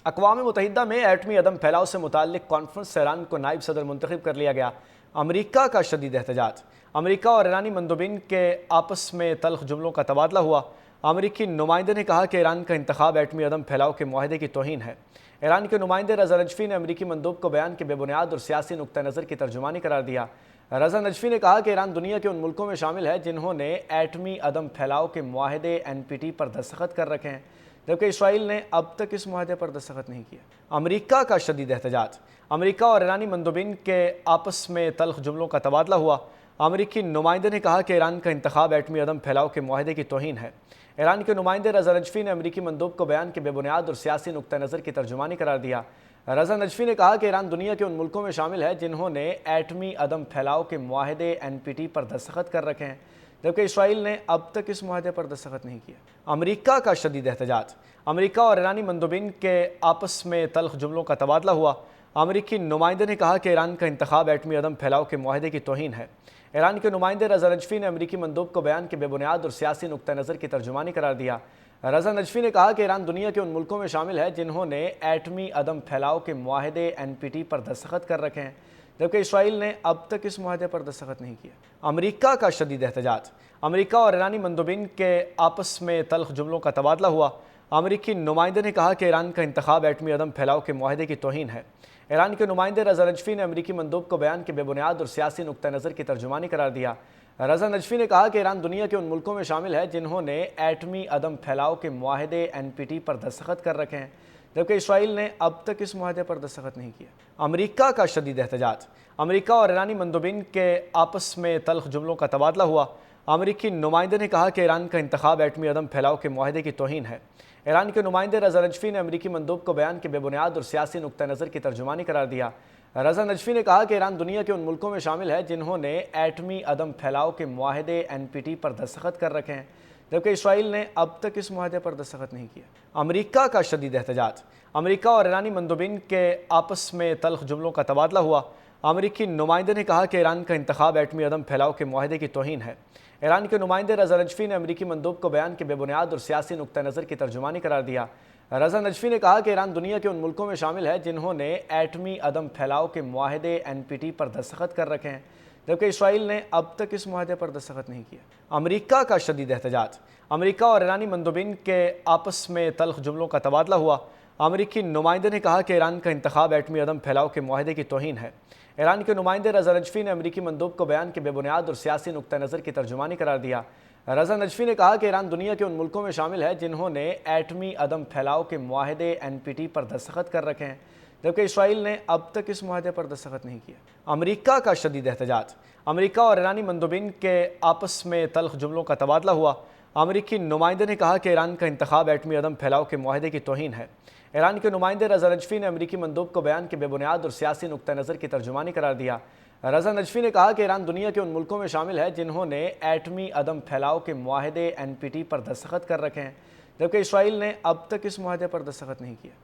اقوام متحدہ میں ایٹمی عدم پھیلاؤ سے متعلق کانفرنس سے ایران کو نائب صدر منتخب کر لیا گیا۔ امریکہ کا شدید احتجاج۔ امریکہ اور ایرانی مندوبین کے آپس میں تلخ جملوں کا تبادلہ ہوا۔ امریکی نمائندے نے کہا کہ ایران کا انتخاب ایٹمی عدم پھیلاؤ کے معاہدے کی توہین ہے۔ ایران کے نمائندے رضا نجفی نے امریکی مندوب کو بیان کے بے بنیاد اور سیاسی نقطہ نظر کی ترجمانی قرار دیا۔ رضا نجفی نے کہا کہ ایران دنیا کے ان ملکوں میں شامل ہے جنہوں نے ایٹمی عدم پھیلاؤ کے معاہدے NPT پر دستخط کر رکھے ہیں، جبکہ اسرائیل نے اب تک اس معاہدے پر دستخط نہیں کیا۔ امریکہ کا شدید احتجاج۔ امریکہ اور ایرانی مندوبین کے آپس میں تلخ جملوں کا تبادلہ ہوا۔ امریکی نمائندے نے کہا کہ ایران کا انتخاب ایٹمی عدم پھیلاؤ کے معاہدے کی توہین ہے۔ ایران کے نمائندے رضا نجفی نے امریکی مندوب کو بیان کے بے بنیاد اور سیاسی نقطہ نظر کی ترجمانی قرار دیا۔ رضا نجفی نے کہا کہ ایران دنیا کے ان ملکوں میں شامل ہے جنہوں نے ایٹمی عدم پھیلاؤ کے معاہدے NPT پر دستخط کر رکھے ہیں، جبکہ اسرائیل نے اب تک اس معاہدے پر دستخط نہیں کیا۔ امریکہ کا شدید احتجاج۔ امریکہ اور ایرانی مندوبین کے آپس میں تلخ جملوں کا تبادلہ ہوا۔ امریکی نمائندے نے کہا کہ ایران کا انتخاب ایٹمی عدم پھیلاؤ کے معاہدے کی توہین ہے۔ ایران کے نمائندے رضا نجفی نے امریکی مندوب کو بیان کے بے بنیاد اور سیاسی نقطہ نظر کی ترجمانی قرار دیا۔ رضا نجفی نے کہا کہ ایران دنیا کے ان ملکوں میں شامل ہے جنہوں نے ایٹمی عدم پھیلاؤ کے معاہدے NPT پر دستخط کر رکھے ہیں، جبکہ اسرائیل نے اب تک اس معاہدے پر دستخط نہیں کیا۔ امریکہ کا شدید احتجاج۔ امریکہ اور ایرانی مندوبین کے آپس میں تلخ جملوں کا تبادلہ ہوا۔ امریکی نمائندے نے کہا کہ ایران کا انتخاب ایٹمی عدم پھیلاؤ کے معاہدے کی توہین ہے۔ ایران کے نمائندے رضا نجفی نے امریکی مندوب کو بیان کے بے بنیاد اور سیاسی نقطہ نظر کی ترجمانی قرار دیا۔ رضا نجفی نے کہا کہ ایران دنیا کے ان ملکوں میں شامل ہے جنہوں نے ایٹمی عدم پھیلاؤ کے معاہدے NPT پر دستخط کر رکھے ہیں، جبکہ اسرائیل نے اب تک اس معاہدے پر دستخط نہیں کیا۔ امریکہ کا شدید احتجاج۔ امریکہ اور ایرانی مندوبین کے آپس میں تلخ جملوں کا تبادلہ ہوا۔ امریکی نمائندے نے کہا کہ ایران کا انتخاب ایٹمی عدم پھیلاؤ کے معاہدے کی توہین ہے۔ ایران کے نمائندے رضا نجفی نے امریکی مندوب کو بیان کے بے بنیاد اور سیاسی نقطہ نظر کی ترجمانی قرار دیا۔ رضا نجفی نے کہا کہ ایران دنیا کے ان ملکوں میں شامل ہے جنہوں نے ایٹمی عدم پھیلاؤ کے معاہدے NPT پر دستخط کر رکھے ہیں، جبکہ اسرائیل نے اب تک اس معاہدے پر دستخط نہیں کیا۔ امریکہ کا شدید احتجاج۔ امریکہ اور ایرانی مندوبین کے آپس میں تلخ جملوں کا تبادلہ ہوا۔ امریکی نمائندے نے کہا کہ ایران کا انتخاب ایٹمی عدم پھیلاؤ کے معاہدے کی توہین ہے۔ ایران کے نمائندے رضا نجفی نے امریکی مندوب کو بیان کے بے بنیاد اور سیاسی نقطہ نظر کی ترجمانی قرار دیا۔ رضا نجفی نے کہا کہ ایران دنیا کے ان ملکوں میں شامل ہے جنہوں نے ایٹمی عدم پھیلاؤ کے معاہدے NPT پر دستخط کر رکھے ہیں، جبکہ اسرائیل نے اب تک اس معاہدے پر دستخط نہیں کیا۔ امریکہ کا شدید احتجاج۔ امریکہ اور ایرانی مندوبین کے آپس میں تلخ جملوں کا تبادلہ ہوا۔ امریکی نمائندے نے کہا کہ ایران کا انتخاب ایٹمی عدم پھیلاؤ کے معاہدے کی توہین ہے۔ ایران کے نمائندے رضا نجفی نے امریکی مندوب کو بیان کے بے بنیاد اور سیاسی نقطہ نظر کی ترجمانی قرار دیا۔ رضا نجفی نے کہا کہ ایران دنیا کے ان ملکوں میں شامل ہے جنہوں نے ایٹمی عدم پھیلاؤ کے معاہدے NPT پر دستخط کر رکھے ہیں، جبکہ اسرائیل نے اب تک اس معاہدے پر دستخط نہیں کیا۔ امریکہ کا شدید احتجاج۔ امریکہ اور ایرانی مندوبین کے آپس میں تلخ جملوں کا تبادلہ ہوا۔ امریکی نمائندے نے کہا کہ ایران کا انتخاب ایٹمی عدم پھیلاؤ کے معاہدے کی توہین ہے۔ ایران کے نمائندے رضا نجفی نے امریکی مندوب کو بیان کے بے بنیاد اور سیاسی نقطہ نظر کی ترجمانی قرار دیا۔ رضا نجفی نے کہا کہ ایران دنیا کے ان ملکوں میں شامل ہے جنہوں نے ایٹمی عدم پھیلاؤ کے معاہدے NPT پر دستخط کر رکھے ہیں، جبکہ اسرائیل نے اب تک اس معاہدے پر دستخط نہیں کیا۔